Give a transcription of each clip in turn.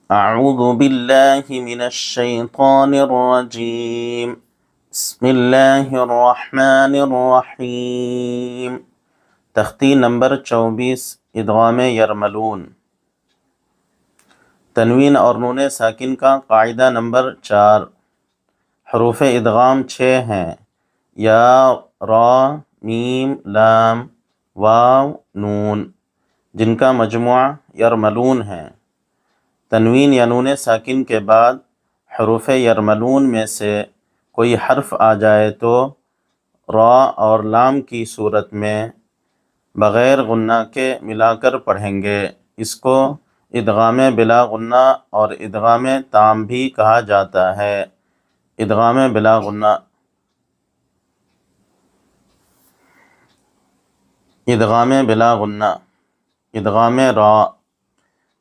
اعوذ باللہ من الشیطان الرجیم، بسم اللہ الرحمن الرحیم۔ تختی نمبر 24، ادغام یرملون۔ تنوین اور نون ساکن کا قاعدہ نمبر 4۔ حروف ادغام 6 ہیں: یا، را، میم، لام، واو، نون، جن کا مجموعہ یرملون ہے۔ تنوین یا نون ساکن کے بعد حروف یرملون میں سے کوئی حرف آ جائے تو را اور لام کی صورت میں بغیر غنہ کے ملا کر پڑھیں گے۔ اس کو ادغام بلا غنہ اور ادغام تام بھی کہا جاتا ہے۔ ادغام بلا غنہ، ادغام بلا غنہ، ادغام را: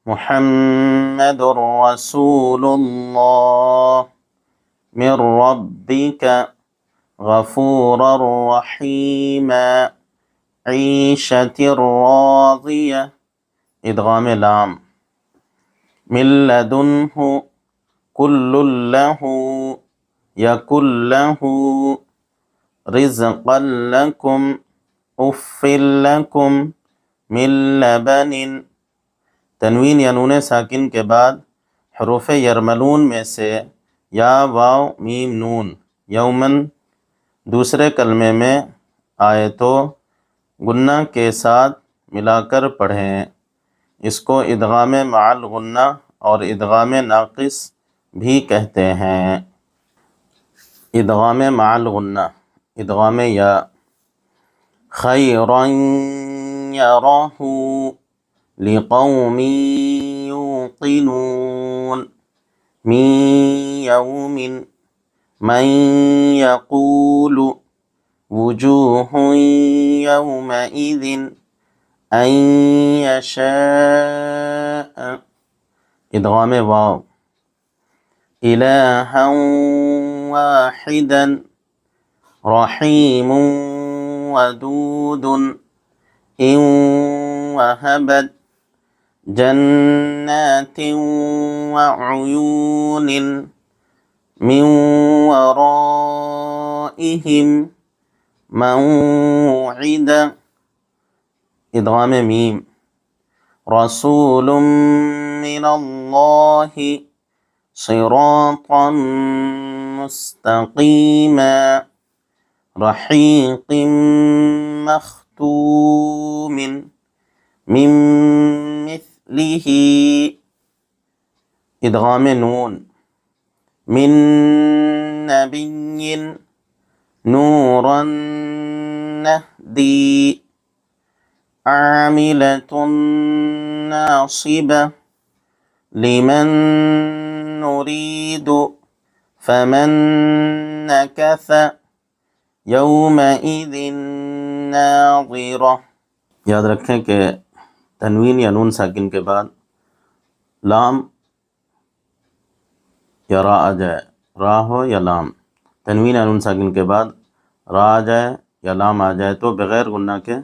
محمد رسول اللہ من ربک غفورا رحیما عیشة راضیہ۔ ادغام لام: من لدنہ کل لہ یکن لہ رزقا لکم اف لکم من لبن۔ تنوین یا نون ساکن کے بعد حروف یرملون میں سے یا، واو، میم، نون یومن دوسرے کلمے میں آئے تو غنہ کے ساتھ ملا کر پڑھیں۔ اس کو ادغام مع الغنہ اور ادغام ناقص بھی کہتے ہیں۔ ادغام مع الغنہ، ادغام یا: خیرا یرہ لقوم یوقنون من یوم من یقول وجوہ یومئذ ان یشاء۔ ادغام واو: الہا واحدا رحیم ودود ان وہبت جنات وعیون من ورائہم موعد۔ ادغام میم: رسول من اللہ صراطا مستقیما رحیق مختوم من مثلہ۔ ادغام نون: من نبی نورا نہدی عاملۃ ناصبہ لمن نرید فمن نکث یومئذ ناظرہ۔ یاد رکھیں کہ تنوین یا نون ساکن کے بعد لام یا را آ جائے، را ہو یا لام، تنوین یا نون ساکن کے بعد را آ جائے یا لام آ جائے تو بغیر غنہ کے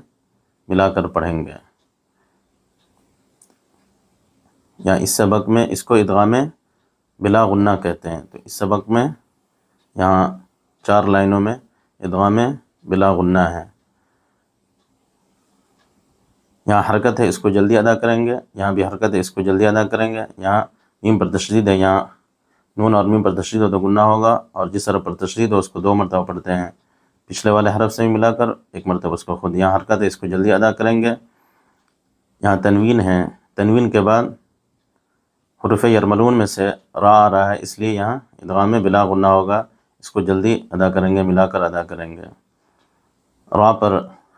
ملا کر پڑھیں گے۔ یا اس سبق میں اس کو ادغام بلا غنہ کہتے ہیں۔ تو اس سبق میں یہاں 4 لائنوں میں ادغام بلا غنہ ہے۔ یہاں حرکت ہے، اس کو جلدی ادا کریں گے، یہاں بھی حرکت ہے، اس کو جلدی ادا کریں گے۔ یہاں میم پر تشدید ہے، یہاں نون اور میم پر تشدید ہو تو غنہ ہوگا، اور جس حرف پر تشدید ہو اس کو 2 مرتبہ پڑھتے ہیں، پچھلے والے حرف سے ملا کر 1 مرتبہ اس کو خود۔ یہاں حرکت ہے، اس کو جلدی ادا کریں گے۔ یہاں تنوین ہے، تنوین کے بعد حروف یرملون میں سے را آ رہا ہے، اس لیے یہاں ادغام بلا غنہ ہوگا، اس کو جلدی ادا کریں گے، ملا کر ادا کریں گے۔ را پر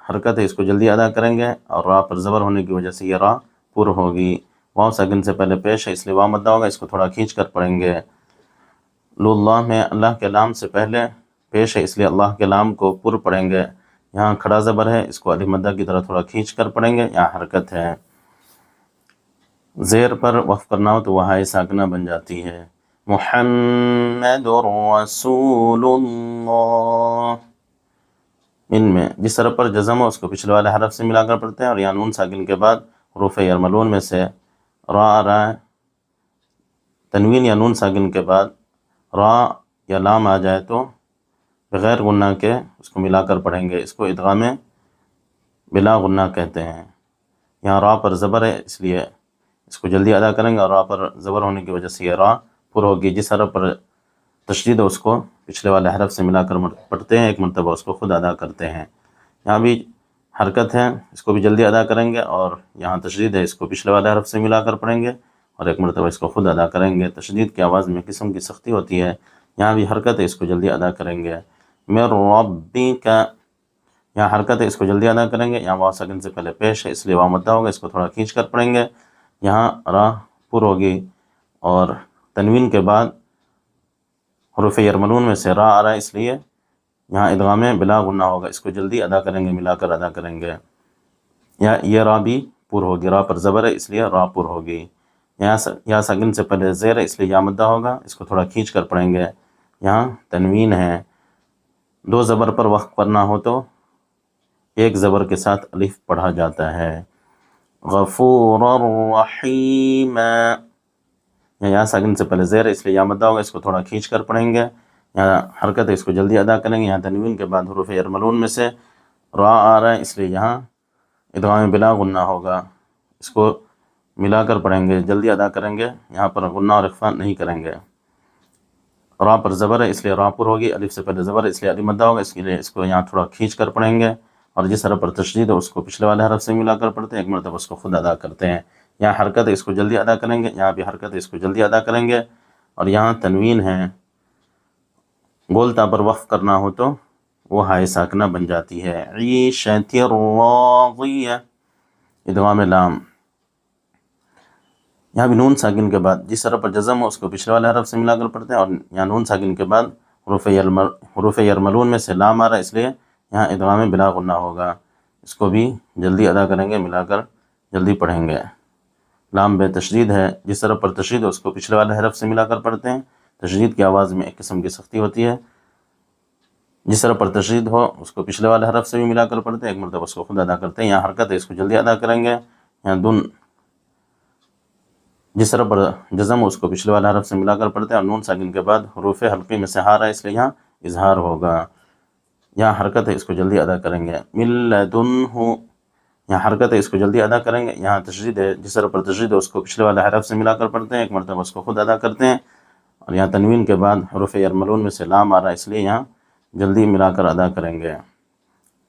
حرکت ہے، اس کو جلدی ادا کریں گے، اور را پر زبر ہونے کی وجہ سے یہ را پر ہوگی۔ واو ساکن سے پہلے پیش ہے، اس لیے واو مدہ ہوگا، اس کو تھوڑا کھینچ کر پڑھیں گے۔ اللہ میں اللہ کے لام سے پہلے پیش ہے، اس لیے اللہ کے لام کو پر پڑھیں گے۔ یہاں کھڑا زبر ہے، اس کو الف مدہ کی طرح تھوڑا کھینچ کر پڑھیں گے۔ یہاں حرکت ہے، زیر پر وقف کرنا ہو تو وہ ہائے ساکنہ بن جاتی ہے۔ محمد رسول اللہ، ان میں جس طرح پر جزم ہو اس کو پچھلے والے حرف سے ملا کر پڑھتے ہیں، اور یہاں نون ساکن کے بعد حروف یرملون میں سے را آ رہا ہے، تنوین یا نون ساکن کے بعد را یا لام آ جائے تو بغیر غنہ کے اس کو ملا کر پڑھیں گے، اس کو ادغام بلا غنہ کہتے ہیں۔ یہاں را پر زبر ہے اس لیے اس کو جلدی ادا کریں گے، اور را پر زبر ہونے کی وجہ سے یہ را پر ہوگی۔ جس حرف پر تشدید ہے اس کو پچھلے والے حرف سے ملا کر پڑھتے ہیں، ایک مرتبہ اس کو خود ادا کرتے ہیں۔ یہاں بھی حرکت ہے، اس کو بھی جلدی ادا کریں گے، اور یہاں تشدید ہے، اس کو پچھلے والے حرف سے ملا کر پڑھیں گے اور ایک مرتبہ اس کو خود ادا کریں گے۔ تشدید کی آواز میں قسم کی سختی ہوتی ہے، یہاں بھی حرکت ہے، اس کو جلدی ادا کریں گے۔ من ربک، یہاں حرکت ہے، اس کو جلدی ادا کریں گے، یہاں واو ساکن سے پہلے پیش ہے اس لیے واو مدہ ہوگا، اس کو تھوڑا کھینچ کر پڑھیں گے۔ یہاں را پر ہوگی، اور تنوین کے بعد حروف یرملون میں سے را آ رہا ہے اس لیے یہاں ادغام بلا غنہ ہوگا، اس کو جلدی ادا کریں گے، ملا کر ادا کریں گے۔ یہ را بھی پر ہوگی، را پر زبر ہے اس لیے را پر ہوگی۔ یہاں ساکن سے پہلے زیر ہے اس لیے یا مدہ ہوگا، اس کو تھوڑا کھینچ کر پڑھیں گے۔ یہاں تنوین ہے، دو زبر پر وقف کرنا ہو تو ایک زبر کے ساتھ الف پڑھا جاتا ہے۔ غفور الرحیم، یہاں ساکن سے پہلے زیر ہے اس لیے یا مدہ ہوگا، اس کو تھوڑا کھینچ کر پڑھیں گے۔ یہاں حرکت ہے، اس کو جلدی ادا کریں گے۔ یہاں تنوین کے بعد حروف یرملون میں سے را آ رہا ہے اس لیے یہاں ادغام بلا غنہ ہوگا، اس کو ملا کر پڑھیں گے، جلدی ادا کریں گے، یہاں پر غنہ اور اخفاء نہیں کریں گے۔ را پر زبر ہے اس لیے را پر ہوگی، الف سے پہلے زبر ہے اس لیے الف مدہ ہوگا، اس کے لیے اس کو یہاں تھوڑا کھینچ کر پڑھیں گے، اور جس حرف پر تشدید ہے اس کو پچھلے والے حرف سے ملا کر پڑھتے ہیں، ایک مرتبہ اس کو خود ادا کرتے ہیں۔ یہاں حرکت ہے، اس کو جلدی ادا کریں گے، یہاں بھی حرکت ہے، اس کو جلدی ادا کریں گے، اور یہاں تنوین ہے، گولتا پر وقف کرنا ہو تو وہ ہائے ساکنہ بن جاتی ہے۔ عیشۃ راضیہ، ادغام لام۔ یہاں بھی نون ساکن کے بعد جس حرف پر جزم ہو اس کو پچھلے والے حرف سے ملا کر پڑھتے ہیں، اور یہاں نون ساکن کے بعد حروف یرملون میں سے لام آ رہا ہے اس لیے یہاں ادغام بلا غنہ ہوگا، اس کو بھی جلدی ادا کریں گے، ملا کر جلدی پڑھیں گے۔ لام بے تشدید ہے، جس حرف پر تشدید ہو اس کو پچھلے والے حرف سے ملا کر پڑھتے ہیں۔ تشدید کی آواز میں ایک قسم کی سختی ہوتی ہے، جس حرف پر تشدید ہو اس کو پچھلے والے حرف سے بھی ملا کر پڑھتے ہیں، ایک مرتبہ اس کو خود ادا کرتے ہیں۔ یہاں حرکت ہے، اس کو جلدی ادا کریں گے۔ یہاں دن، جس حرف پر جزم ہو اس کو پچھلے والے حرف سے ملا کر پڑھتے ہیں، اور نون ساکن کے بعد حروف حلقی میں سے ہا رہا ہے اس لیے یہاں اظہار ہوگا۔ یہاں حرکت ہے، اس کو جلدی ادا کریں گے۔ من لدنہ، یہاں حرکت ہے، اس کو جلدی ادا کریں گے۔ یہاں تشدید ہے، جس حرف پر تشدید ہو اس کو پچھلے والے حرف سے ملا کر پڑھتے ہیں، ایک مرتبہ اس کو خود ادا کرتے ہیں، اور یہاں تنوین کے بعد حروف یرملون میں سے لام آ رہا ہے اس لیے یہاں جلدی ملا کر ادا کریں گے۔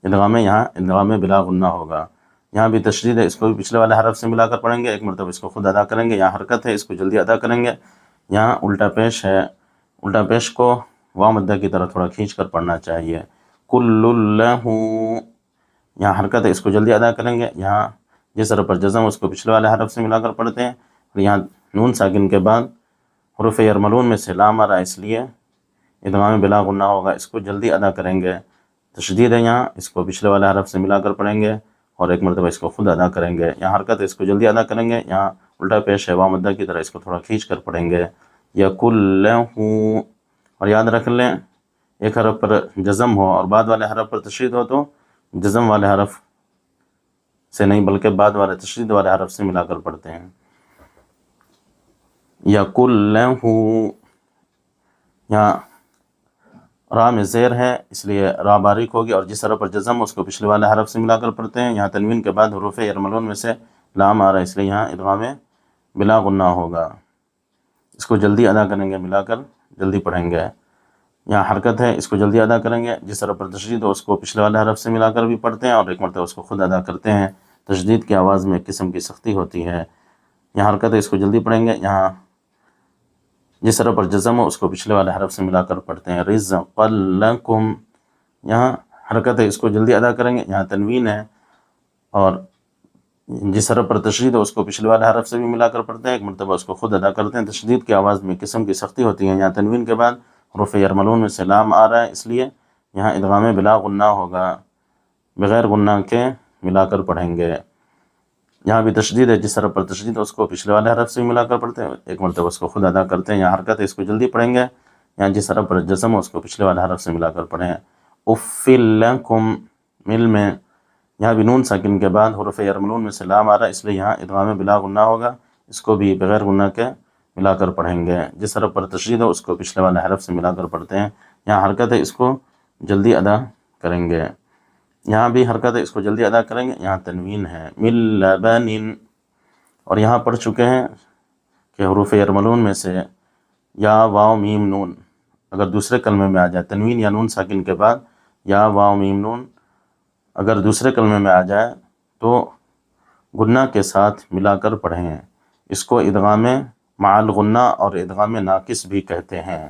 یہاں ادغام بلا غنہ ہوگا۔ یہاں بھی تشدید ہے، اس کو بھی پچھلے والے حرف سے ملا کر پڑھیں گے، ایک مرتبہ اس کو خود ادا کریں گے۔ یہاں حرکت ہے، اس کو جلدی ادا کریں گے۔ یہاں الٹا پیش ہے، الٹا پیش کو واو مدہ کی طرح تھوڑا کھینچ کر پڑھنا چاہیے۔ کل لہ، یہاں حرکت ہے، اس کو جلدی ادا کریں گے۔ یہاں جس حرف پر جزم اس کو پچھلے والے حرف سے ملا کر پڑھتے ہیں، اور یہاں نون ساکن کے بعد حروف یرملون میں سے لام آ رہا ہے اس لیے ادغام بلا غنہ ہوگا، اس کو جلدی ادا کریں گے۔ تشدید ہے یہاں، اس کو پچھلے والے حرف سے ملا کر پڑھیں گے، اور ایک مرتبہ اس کو خود ادا کریں گے۔ یہاں حرکت ہے، اس کو جلدی ادا کریں گے۔ یہاں الٹا پیش ہے، واو مدہ کی طرح اس کو تھوڑا کھینچ کر پڑھیں گے۔ یکلہ، اور یاد رکھ لیں ایک حرف پر جزم ہو اور بعد والے حرف پر تشدید ہو تو جزم والے حرف سے نہیں بلکہ بعد والے تشدید والے حرف سے ملا کر پڑھتے ہیں۔ یکلہ، یہاں را میں زیر ہے اس لیے را باریک ہوگی، اور جس حرف پر جزم اس کو پچھلے والے حرف سے ملا کر پڑھتے ہیں۔ یہاں تنوین کے بعد حروف یرملون میں سے لام آ رہا ہے اس لیے یہاں ادغام بلا غنہ ہوگا، اس کو جلدی ادا کریں گے، ملا کر جلدی پڑھیں گے۔ یہاں حرکت ہے، اس کو جلدی ادا کریں گے۔ جس حرف پر تشدید ہو اس کو پچھلے والے حرف سے ملا کر بھی پڑھتے ہیں، اور ایک مرتبہ اس کو خود ادا کرتے ہیں۔ تشدید کی آواز میں ایک قسم کی سختی ہوتی ہے، یہاں حرکت ہے، اس کو جلدی پڑھیں گے۔ یہاں جس حرف پر جزم ہو اس کو پچھلے والے حرف سے ملا کر پڑھتے ہیں۔ رزقا لکم، یہاں حرکت ہے، اس کو جلدی ادا کریں گے۔ یہاں تنوین ہے، اور جس حرف پر تشدید ہو اس کو پچھلے والے حرف سے بھی ملا کر پڑھتے ہیں، ایک مرتبہ اس کو خود ادا کرتے ہیں۔ تشدید کی آواز میں قسم کی سختی ہوتی ہے، یہاں تنوین کے بعد حروف یرملون میں سے لام آ رہا ہے اس لیے یہاں ادغام بلا غنہ ہوگا، بغیر غنہ کے ملا کر پڑھیں گے۔ یہاں بھی تشدید ہے، جس حرف پر تشدید ہو اس کو پچھلے والے حرف سے بھی ملا کر پڑھتے ہیں، ایک مرتبہ اس کو خود ادا کرتے ہیں۔ یہاں حرکت ہے، اس کو جلدی پڑھیں گے۔ یہاں جس حرف پر جزم ہو اس کو پچھلے والے حرف سے ملا کر پڑھیں۔ اف لکم، مل میں یہاں بھی نون ساکن کے بعد حروف یرملون میں سے لام آ رہا ہے اس لیے یہاں ادغام بلا غنہ ہوگا، اس کو بھی بغیر غنہ کے ملا کر پڑھیں گے، جس حرف پر تشدید ہو اس کو پچھلے والے حرف سے ملا کر پڑھتے ہیں۔ یہاں حرکت ہے، اس کو جلدی ادا کریں گے، یہاں بھی حرکت ہے، اس کو جلدی ادا کریں گے۔ یہاں تنوین ہے من لبن، اور یہاں پڑھ چکے ہیں کہ حروف یرملون میں سے یا واو میم نون اگر دوسرے کلمے میں آ جائے، تنوین یا نون ساکن کے بعد یا واو میم نون اگر دوسرے کلمے میں آ جائے تو غنہ کے ساتھ ملا کر پڑھیں، اس کو ادغام مع الغنہ اور ادغام ناقص بھی کہتے ہیں۔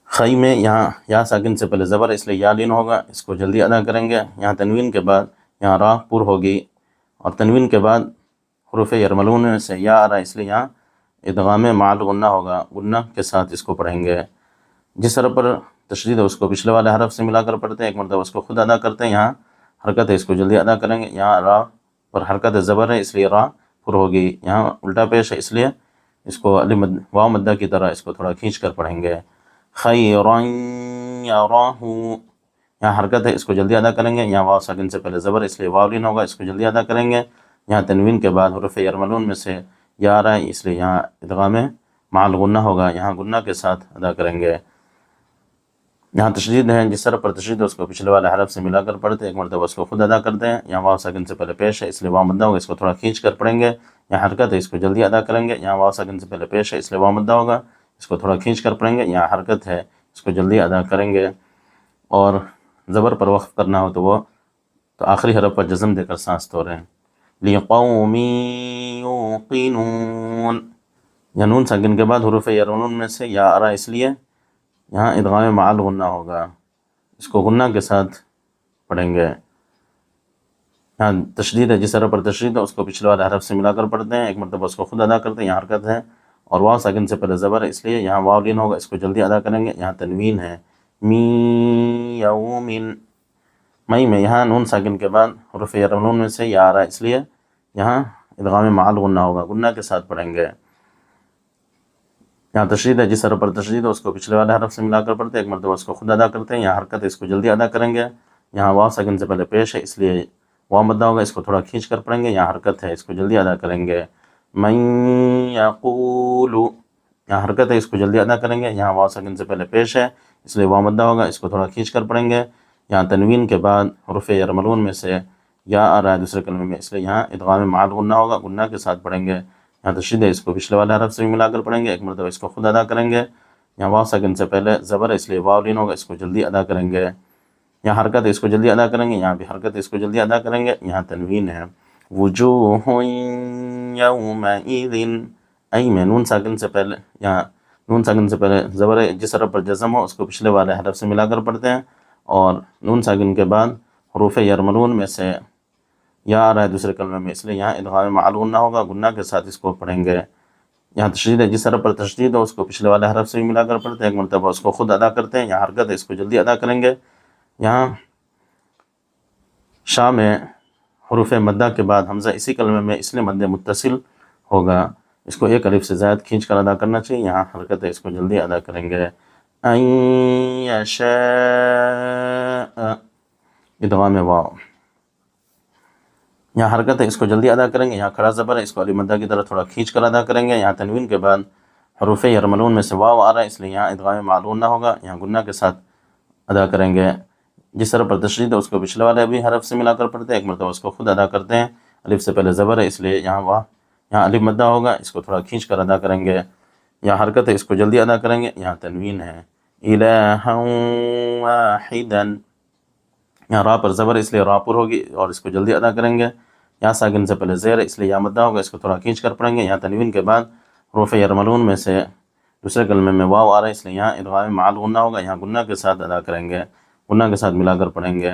خی میں یہاں یا ساکن سے پہلے زبر، اس لیے یا لین ہوگا، اس کو جلدی ادا کریں گے۔ یہاں تنوین کے بعد یہاں راہ پر ہوگی، اور تنوین کے بعد حروف یرملون میں سے یا آ رہا ہے، اس لیے یہاں ادغام مع الغنہ ہوگا، غنہ کے ساتھ اس کو پڑھیں گے۔ جس حرف پر تشدید ہے اس کو پچھلے والے حرف سے ملا کر پڑھتے ہیں، ایک مرتبہ اس کو خود ادا کرتے ہیں۔ یہاں حرکت ہے، اس کو جلدی ادا کریں گے۔ یہاں را پر حرکت زبر ہے، اس لیے را پر ہوگی، یہاں الٹا پیش ہے، اس لیے اس کو واو مدہ کی طرح اس کو تھوڑا کھینچ کر پڑھیں گے۔ خیرا یراہ، یہاں حرکت ہے، اس کو جلدی ادا کریں گے۔ یہاں واو ساکن سے پہلے زبر، اس لیے واو لین ہوگا، اس کو جلدی ادا کریں گے۔ یہاں تنوین کے بعد حروف یرملون میں سے یا آ رہا ہے، اس لیے یہاں ادغام مع الغنہ ہوگا، یہاں غنہ کے ساتھ ادا کریں گے۔ یہاں تشدید ہے، جس حرف پر تشدید ہے اس کو پچھلے والے حرف سے ملا کر پڑھتے ہیں، ایک مرتبہ اس کو خود ادا کرتے ہیں۔ یہاں واو ساکن سے پہلے پیش ہے، اس لیے واو مدہ ہوگا، اس کو تھوڑا کھینچ کر پڑھیں گے۔ یہاں حرکت ہے، اس کو جلدی ادا کریں گے۔ یہاں واو ساکن سے پہلے پیش ہے، اس لیے واو مدہ ہوگا، اس کو تھوڑا کھینچ کر پڑھیں گے۔ یہاں حرکت ہے، اس کو جلدی ادا کریں گے، اور زبر پر وقف کرنا ہو تو آخری حرف پر جزم دے کر سانس توڑیں۔ لِقَوْمٍ یوقنون، یا نون ساکن کے بعد حروف یرملون میں سے یا آ رہا ہے، اس لیے یہاں ادغام مع الغنہ ہوگا، اس کو غنہ کے ساتھ پڑھیں گے۔ یہاں تشدید ہے، جس حرف پر تشدید ہے اس کو پچھلے والے حرف سے ملا کر پڑھتے ہیں، ایک مرتبہ اس کو خود ادا کرتے ہیں۔ یہاں حرکت ہے اور واو ساکن سے پہلے زبر ہے، اس لیے یہاں واو لین ہوگا، اس کو جلدی ادا کریں گے۔ یہاں تنوین ہے می یومن، مئی میں یہاں نون ساکن کے بعد حروف یرملون میں سے یا آ رہا ہے، اس لیے یہاں ادغام مع الغنہ ہوگا، غنہ کے ساتھ پڑھیں گے۔ یہاں تشدید ہے، جس حرف پر تشدید ہے اس کو پچھلے والے حرف سے ملا کر پڑھتے ہیں، ایک مرتبہ اس کو خود ادا کرتے ہیں۔ یہاں حرکت ہے، اس کو جلدی ادا کریں گے۔ یہاں واو ساکن سے پہلے پیش ہے، اس لیے واو مدہ ہوگا، اس کو تھوڑا کھینچ کر پڑھیں گے۔ یہاں حرکت ہے، اس کو جلدی ادا کریں گے۔ من یقول، یہاں حرکت ہے، اس کو جلدی ادا کریں گے۔ یہاں واو ساکن سے پہلے پیش ہے، اس لیے واو مدہ ہوگا، اس کو تھوڑا کھینچ کر پڑھیں گے۔ یہاں تنوین کے بعد حروف یرملون میں سے یا آ رہا ہے دوسرے کلمے میں، اس لیے یہاں ادغام مع الغنہ ہوگا، غنہ کے ساتھ پڑھیں گے۔ یہاں تشدید ہے، اس کو پچھلے والے حرف سے بھی ملا کر پڑھیں گے، ایک مرتبہ اس کو خود ادا کریں گے۔ یہاں واو ساکن سے پہلے زبر ہے، اس لیے واو لین ہوگا، اس کو جلدی ادا کریں گے۔ یہاں حرکت ہے، اس کو جلدی ادا کریں گے۔ یہاں بھی حرکت ہے، اس کو جلدی ادا کریں گے۔ یہاں تنوین ہے وجوہ یومئذ، ای میں نون ساکن سے پہلے، یہاں نون ساکن سے پہلے زبر ہے، جس حرف پر جزم ہو اس کو پچھلے والے حرف سے ملا کر پڑھتے ہیں، اور نون ساکن کے بعد حروف یرملون میں سے یا آ رہا ہے دوسرے کلمے میں، اس لیے یہاں ادغام مع الغنہ ہوگا، غنہ کے ساتھ اس کو پڑھیں گے۔ یہاں تشدید ہے، جس حرف پر تشدید ہو اس کو پچھلے والے حرف سے بھی ملا کر پڑھتے ہیں، ایک مرتبہ اس کو خود ادا کرتے ہیں۔ یہاں حرکت ہے، اس کو جلدی ادا کریں گے۔ یہاں شاہ میں حروف مدہ کے بعد حمزہ اسی کلمے میں اس لیے مد متصل ہوگا، اس کو ایک الف سے زائد کھینچ کر ادا کرنا چاہیے۔ یہاں حرکت ہے، اس کو جلدی ادا کریں گے۔ ان یشاء، ادغام واو، یہاں حرکت ہے، اس کو جلدی ادا کریں گے۔ یہاں کھڑا زبر ہے، اس کو علی مدہ کی طرح تھوڑا کھینچ کر ادا کریں گے۔ یہاں تنوین کے بعد حروف یرملون میں سے واو آ رہا ہے، اس لیے یہاں ادغام مع الغنہ ہوگا، یہاں غنہ کے ساتھ ادا کریں گے۔ جس حرف پر تشدید ہے اس کو پچھلے والے بھی حرف سے ملا کر پڑھتے ہیں، ایک مرتبہ اس کو خود ادا کرتے ہیں۔ الف سے پہلے زبر ہے، اس لیے یہاں الف مدہ ہوگا، اس کو تھوڑا کھینچ کر ادا کریں گے۔ یہاں حرکت ہے، اس کو جلدی ادا کریں گے۔ یہاں تنوین ہے الہا واحدا، یہاں را پر زبر ہے، اس لیے را پر ہوگی اور اس کو جلدی ادا کریں گے۔ یہاں ساکن سے پہلے زیر ہے، اس لیے یا مدہ ہوگا، اس کو تھوڑا کھینچ کر پڑھیں گے۔ یہاں تنوین کے بعد حروف یرملون میں سے دوسرے کلمے میں واو آ رہا ہے، اس لیے یہاں ادغام مع الغنہ ہوگا، یہاں غنہ کے ساتھ ادا کریں گے، غنہ کے ساتھ ملا کر پڑھیں گے۔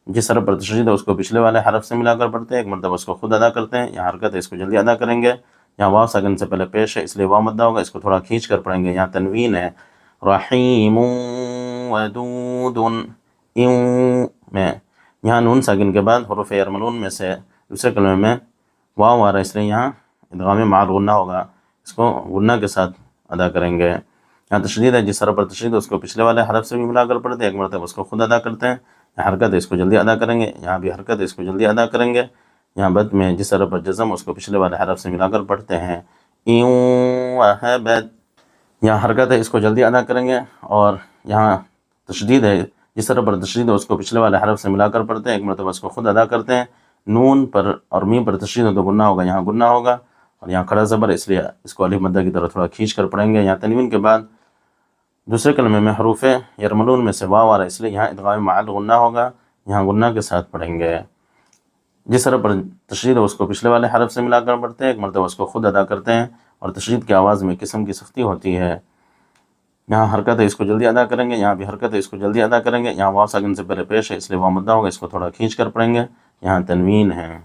جس حرف پر تشدید ہے اس کو پچھلے والے حرف سے ملا کر پڑھتے ہیں، ایک مرتبہ اس کو خود ادا کرتے ہیں۔ یہاں حرکت ہے، اس کو جلدی ادا کریں گے۔ یہاں واو ساکن سے پہلے پیش ہے، اس لیے واو مدہ ہوگا، اس کو تھوڑا کھینچ کر پڑھیں گے۔ یہاں تنوین ہے رحیم ودود، میں یہاں نون ساکن کے بعد حروف یرملون میں سے دوسرے کلمے میں واو آ رہا ہے، اس لیے یہاں ادغام مع الغنہ ہوگا، اس کو غنہ کے ساتھ ادا کریں گے۔ یہاں تشدید ہے، جس حرف پر تشدید ہے اس کو پچھلے والے حرف سے بھی ملا کر پڑھتے ہیں، ایک مرتبہ اس کو خود ادا کرتے ہیں۔ یہاں حرکت ہے، اس کو جلدی ادا کریں گے۔ یہاں بھی حرکت ہے، اس کو جلدی ادا کریں گے۔ یہاں بد میں جس حرف پر جزم اس کو پچھلے والے حرف سے ملا کر پڑھتے ہیں۔ وهبت، یہاں حرکت ہے، اس کو جلدی ادا کریں گے، اور یہاں تشدید ہے، جس طرح پر تشدید ہے اس کو پچھلے والے حرف سے ملا کر پڑھتے ہیں، ایک مرتبہ اس کو خود ادا کرتے ہیں۔ نون پر اور میم پر تشدید ہو تو گنہ ہوگا، یہاں گنہ ہوگا، اور یہاں کھڑا زبر، اس لیے اس کو الف مدہ کی طرح تھوڑا کھینچ کر پڑھیں گے۔ یہاں تنوین کے بعد دوسرے کلمے میں حروف یرملون میں سے واو آ رہا ہے، اس لیے یہاں ادغام مع الغنہ ہوگا، یہاں غنہ کے ساتھ پڑھیں گے۔ جس طرح پر تشدید ہے اس کو پچھلے والے حرف سے ملا کر پڑھتے ہیں، ایک مرتبہ اس کو خود ادا کرتے ہیں، اور تشدید کی آواز میں قسم کی سختی ہوتی ہے۔ یہاں حرکت ہے، اس کو جلدی ادا کریں گے، یہاں بھی حرکت ہے، اس کو جلدی ادا کریں گے۔ یہاں واو ساکن سے پہلے پیش ہے، اس لیے واو مدہ ہوگا، اس کو تھوڑا کھینچ کر پڑھیں گے۔ یہاں تنوین ہے،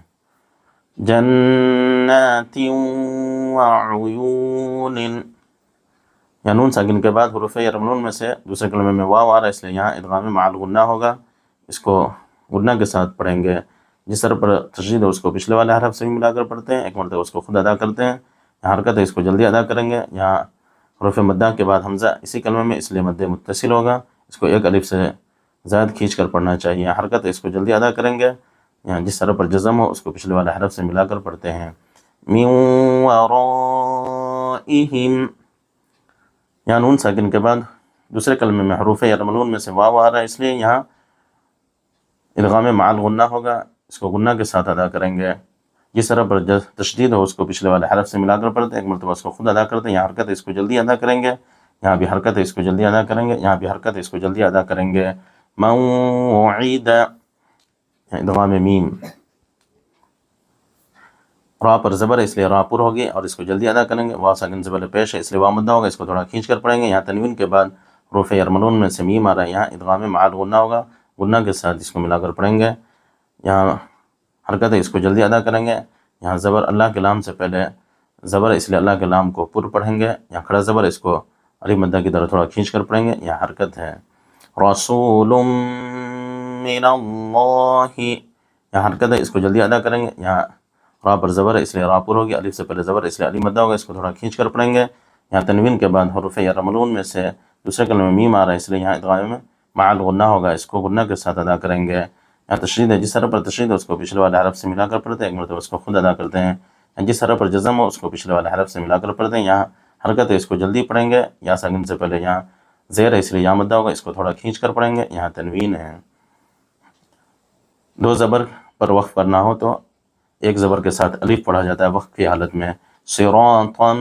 جنات وعیون، یا نون ساکن کے بعد حروف یرملون میں سے دوسرے کلمے میں واو آ رہا ہے، اس لیے یہاں ادغام مع الغنہ ہوگا، اس کو غنہ کے ساتھ پڑھیں گے۔ جس طرح پر تشدید ہے اس کو پچھلے والے حرف سے بھی ملا کر پڑھتے ہیں، ایک مرتبہ اس کو خود ادا کرتے ہیں۔ یہاں حرکت ہے، اس کو جلدی ادا کریں گے۔ یہاں حروف مدہ کے بعد حمزہ اسی کلمے میں، اس لیے مد متصل ہوگا، اس کو ایک الف سے زائد کھینچ کر پڑھنا چاہیے۔ یہاں حرکت ہے، اس کو جلدی ادا کریں گے۔ یہاں جس طرح پر جزم ہو اس کو پچھلے والے حرف سے ملا کر پڑھتے ہیں۔ من ورائہم، یہاں نون ساکن کے بعد دوسرے کلمے میں حروف یرملون میں سے واو آ رہا ہے، اس لیے یہاں ادغام مع الغنہ ہوگا، اس کو غنہ کے ساتھ ادا کریں گے۔ جس طرح پر تشدید ہو اس کو پچھلے والے حرف سے ملا کر پڑھتے ہیں، ایک مرتبہ اس کو خود ادا کرتے ہیں۔ یہاں حرکت ہے، اس کو جلدی ادا کریں گے، یہاں بھی حرکت ہے، اس کو جلدی ادا کریں گے، یہاں بھی حرکت ہے، اس کو جلدی ادا کریں گے۔ موعد، ادغام میم، را پر زبر ہے، اس لیے را پر ہوگی، اور اس کو جلدی ادا کریں گے۔ واو ساکن سے پہلے پیش ہے، اس لیے واو مدہ ہوگا، اس کو تھوڑا کھینچ کر پڑھیں گے۔ یہاں تنوین کے بعد حروف یرملون میں سے میم آ رہا ہے، یہاں ادغام مع الغنہ ہوگا، غنہ کے ساتھ اس کو ملا کر پڑھیں گے۔ یہاں حرکت ہے، اس کو جلدی ادا کریں گے۔ یہاں زبر اللہ کے لام سے پہلے زبر ہے، اس لیے اللہ کے لام کو پر پڑھیں گے۔ یہاں کھڑا زبر، اس کو الف مدہ کی طرح تھوڑا کھینچ کر پڑھیں گے۔ یہاں حرکت ہے، رسول من اللہ، یہاں حرکت ہے، اس کو جلدی ادا کریں گے۔ یہاں را پر زبر ہے، اس لیے را پر ہوگی، الف سے پہلے زبر، اس لیے الف مدہ ہوگا، اس کو تھوڑا کھینچ کر پڑھیں گے۔ یہاں تنوین کے بعد حروف یرملون میں سے دوسرے کلمے میں میم آ رہا ہے، اس لیے یہاں ادغام مع الغنہ ہوگا، اس کو غنہ کے ساتھ ادا کریں گے۔ یہاں تشدید ہے، جس طرح پر تشدید ہے اس کو پچھلے والے حرف سے ملا کر پڑھتے ہیں، ایک مرتبہ اس کو خود ادا کرتے ہیں۔ جس طرح پر جزم ہو اس کو پچھلے والے حرف سے ملا کر پڑھتے ہیں۔ یہاں حرکت ہے، اس کو جلدی پڑھیں گے، یا ساکن سے پہلے یہاں زیر ہے، اس لیے یا مدہ ہوگا، اس کو تھوڑا کھینچ کر پڑھیں گے۔ یہاں تنوین ہے، دو زبر پر وقف کرنا ہو تو ایک زبر کے ساتھ الف پڑھا جاتا ہے وقف کی حالت میں، صراطا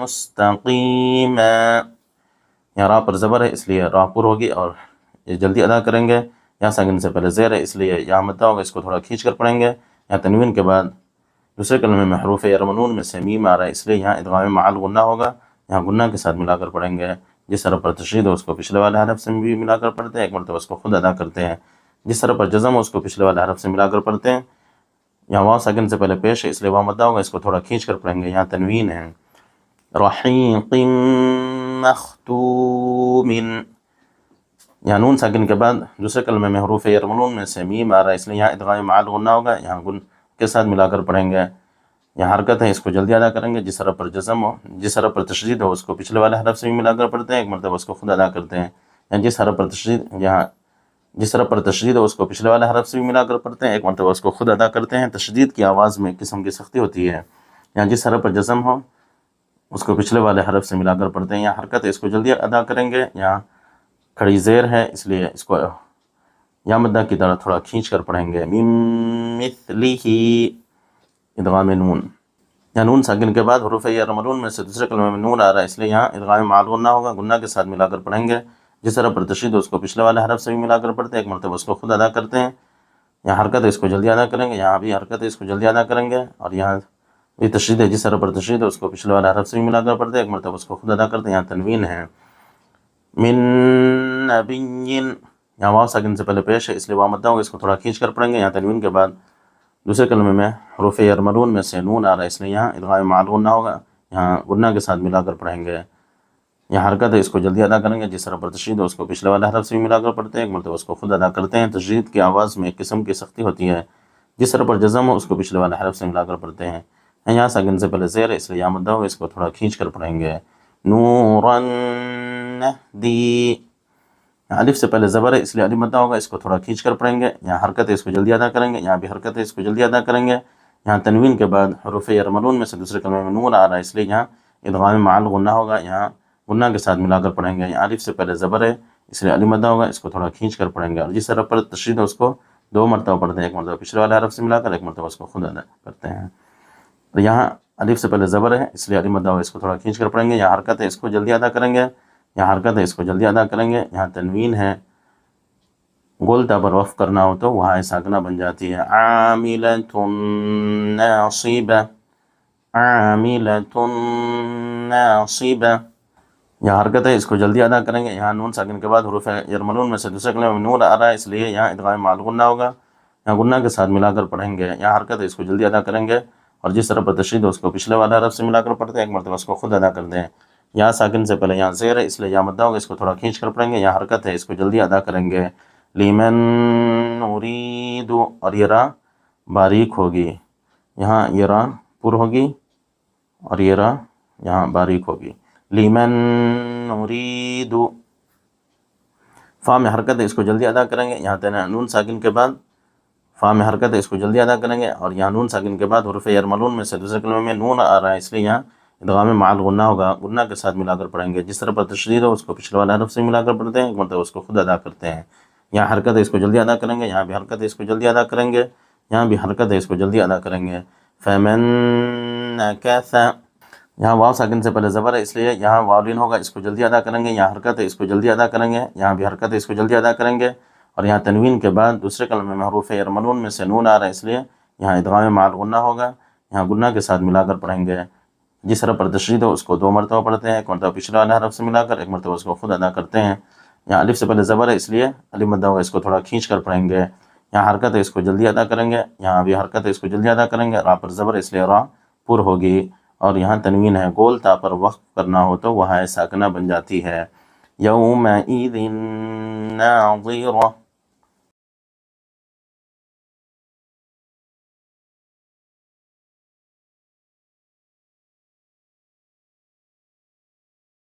مستقیما، یہاں را پر زبر ہے، اس لیے را پر ہوگی، اور یہ جلدی ادا کریں گے۔ یا ساکن سے پہلے زیر ہے، اس لیے یا مدہ ہوگا، اس کو تھوڑا کھینچ کر پڑھیں گے۔ یہاں تنوین کے بعد دوسرے کلمے میں حروف یرملون میں سے میم آ رہا ہے، اس لیے یہاں ادغام مع الغنہ ہوگا، یہاں غنہ کے ساتھ ملا کر پڑھیں گے۔ جس طرح پر تشدید ہو اس کو پچھلے والے حرف سے بھی ملا کر پڑھتے ہیں، ایک مرتبہ اس کو خود ادا کرتے ہیں۔ جس طرح پر جزم ہو اس کو پچھلے والے حرف سے ملا کر پڑھتے ہیں۔ یہاں واو ساکن سے پہلے پیش ہے، اس لیے واو مدہ ہوگا، اس کو تھوڑا کھینچ کر پڑھیں گے۔ یہاں تنوین ہے، رحیق مختوم، یہاں نون ساکن کے بعد دوسرے کلمے میں حروف یرملون میں سے میم آ رہا ہے، اس لیے یہاں ادغام مع الغنہ ہوگا، یہاں غن کے ساتھ ملا کر پڑھیں گے۔ یہاں حرکت ہے، اس کو جلدی ادا کریں گے۔ جس طرح پر جزم ہو، جس طرح پر تشدید ہو اس کو پچھلے والے حرف سے بھی ملا کر پڑھتے ہیں، ایک مرتبہ اس کو خود ادا کرتے ہیں۔ یہاں جس طرح پر تشدید ہو اس کو پچھلے والے حرف سے بھی ملا کر پڑھتے ہیں، ایک مرتبہ اس کو خود ادا کرتے ہیں۔ تشدید کی آواز میں قسم کی سختی ہوتی ہے۔ یہاں جس طرح پر جزم ہو اس کو پچھلے والے حرف سے ملا کر پڑھتے ہیں۔ یہاں حرکت ہے، اس کو جلدی ادا کریں گے۔ یہاں کھڑی زیر ہے، اس لیے اس کو یا مدہ کی طرح تھوڑا کھینچ کر پڑھیں گے۔ من مثلہ، ادغام نون، یہاں نون ساکن کے بعد حروف یرملون میں سے دوسرے کلمے میں نون آ رہا ہے، اس لیے یہاں ادغام مع الغنہ ہوگا، غنہ کے ساتھ ملا کر پڑھیں گے۔ جس طرح پر تشدید اس کو پچھلے والے حرف سے بھی ملا کر پڑھتے ہیں، ایک مرتبہ اس کو خود ادا کرتے ہیں۔ یہاں حرکت ہے، اس کو جلدی ادا کریں گے، یہاں بھی حرکت ہے، اس کو جلدی ادا کریں گے، اور یہاں بھی تشدید ہے، جس طرح پر تشدید ہے اس کو پچھلے والے حرف سے بھی ملا کر پڑھتے ہیں، ایک مرتبہ اس کو خود ادا کرتے ہیں۔ یہاں تنوین ہے، من نبی، یہاں واو ساکن سے پہلے پیش ہے، اس لیے واو مدہ ہوگا، اس کو تھوڑا کھینچ کر پڑھیں گے۔ یہاں تنوین کے بعد دوسرے کلمے میں حروف یرملون میں سے نون آ رہا ہے، اس لیے یہاں ادغام مع الغنہ ہوگا، یہاں غنہ کے ساتھ ملا کر پڑھیں گے۔ یہاں حرکت ہے، اس کو جلدی ادا کریں گے۔ جس طرح پر تشدید ہو اس کو پچھلے والے حرف سے بھی ملا کر پڑھتے ہیں، ایک مرتبہ اس کو خود ادا کرتے ہیں۔ تشدید کی آواز میں ایک قسم کی سختی ہوتی ہے۔ جس طرح پر جزم ہو اس کو پچھلے والے حرف سے ملا کر پڑھتے ہیں۔ یہاں ساکن سے پہلے زیر ہے، اس لیے یا مدہ ہوگا، اس کو تھوڑا کھینچ کر پڑھیں گے۔ نوراً نہدی، الف سے پہلے زبر ہے، اس لیے الف مدہ ہوگا، اس کو تھوڑا کھینچ کر پڑھیں گے۔ یہاں حرکت ہے، اس کو جلدی ادا کریں گے، یہاں بھی حرکت ہے، اس کو جلدی ادا کریں گے۔ یہاں تنوین کے بعد حروف یرملون میں سے دوسرے کلمے میں نون آ رہا ہے، اس لیے یہاں ادغام مع الغنہ ہوگا، یہاں غنہ کے ساتھ ملا کر پڑھیں گے۔ یہاں الف سے پہلے زبر ہے اس لیے علی مدہ ہوگا، اس کو تھوڑا کھینچ کر پڑھیں گے، اور جس حرف پر تشدید ہے اس کو 2 مرتبہ پڑھتے ہیں، ایک مرتبہ پچھلے والے حرف سے ملا کر، ایک مرتبہ اس کو خود ادا کرتے ہیں۔ اور یہاں الف سے پہلے زبر ہے اس لیے علی مدہ ہوگا، اس کو تھوڑا کھینچ کر پڑھیں گے۔ یہاں حرکت ہے اس کو جلدی ادا کریں گے، یہاں حرکت ہے اس کو جلدی ادا کریں گے۔ یہاں تنوین ہے، گولتا پر وقف کرنا ہو تو وہاں ساکنہ بن جاتی ہے، عاملۃ ناصبہ، عاملۃ ناصبہ۔ یہاں حرکت ہے اس کو جلدی ادا کریں گے، یہاں نون ساکن کے بعد حروف یرملون میں سے دوسرے کلمے میں نون آ رہا ہے اس لیے یہاں ادغام مع الغنہ ہوگا، یہاں غنہ کے ساتھ ملا کر پڑھیں گے۔ یہاں حرکت ہے اس کو جلدی ادا کریں گے، اور جس طرح پر تشدید ہے اس کو پچھلے والا حرف سے ملا کر پڑھتے ہیں، ایک مرتبہ اس کو خود ادا کرتے ہیں۔ یہاں ساکن سے پہلے یہاں زیر ہے اس لیے یہاں مدہ ہوگا، اس کو تھوڑا کھینچ کر پڑھیں گے۔ یہاں حرکت ہے اس کو جلدی ادا کریں گے، لیمن نرید، اور یہ را باریک ہوگی، یہاں یہ را پر ہوگی اور یہ را یہاں باریک ہوگی، لیمن نرید۔ فا میں حرکت ہے اس کو جلدی ادا کریں گے، یہاں نون ساکن کے بعد فا میں حرکت ہے اس کو جلدی ادا کریں گے، اور یہاں نون ساکن کے بعد حروف یرملون میں سے دوسرے کلمے میں نون آ رہا ہے اس لیے یہاں ادغام مع الغنہ ہوگا، غنہ کے ساتھ ملا کر پڑھیں گے۔ جس طرح پر تشدید ہو اس کو پچھلے والے حرف سے ملا کر پڑھتے ہیں، ایک مرتبہ اس کو خود ادا کرتے ہیں۔ یہاں حرکت ہے اس کو جلدی ادا کریں گے، یہاں بھی حرکت ہے اس کو جلدی ادا کریں گے، یہاں بھی حرکت ہے اس کو جلدی ادا کریں گے، فمن نکث، یہاں واو ساکن سے پہلے زبر ہے اس لیے یہاں واولین ہوگا، اس کو جلدی ادا کریں گے۔ یہاں حرکت ہے اس کو جلدی ادا کریں گے، یہاں بھی حرکت ہے اس کو جلدی ادا کریں گے، اور یہاں تنوین کے بعد دوسرے کلمے میں حروف یرملون میں سے نون آ رہا ہے اس لیے یہاں ادغام مع الغنہ ہوگا، یہاں غنہ کے ساتھ ملا کر پڑھیں گے۔ جس حرف پر تشدید ہو اس کو 2 مرتبہ پڑھتے ہیں، ایک مرتبہ پچھلے والے حرف سے ملا کر، ایک مرتبہ اس کو خود ادا کرتے ہیں۔ یہاں الف سے پہلے زبر ہے اس لیے علی مدہ ہوگا، اس کو تھوڑا کھینچ کر پڑھیں گے۔ یہاں حرکت ہے اس کو جلدی ادا کریں گے، یہاں بھی حرکت ہے اس کو جلدی ادا کریں گے، را پر زبر ہے اس لیے را پر ہوگی، اور یہاں تنوین ہے، گول تا پر وقف کرنا ہو تو وہاں ساکنہ بن جاتی ہے، یومئذ ناظرہ،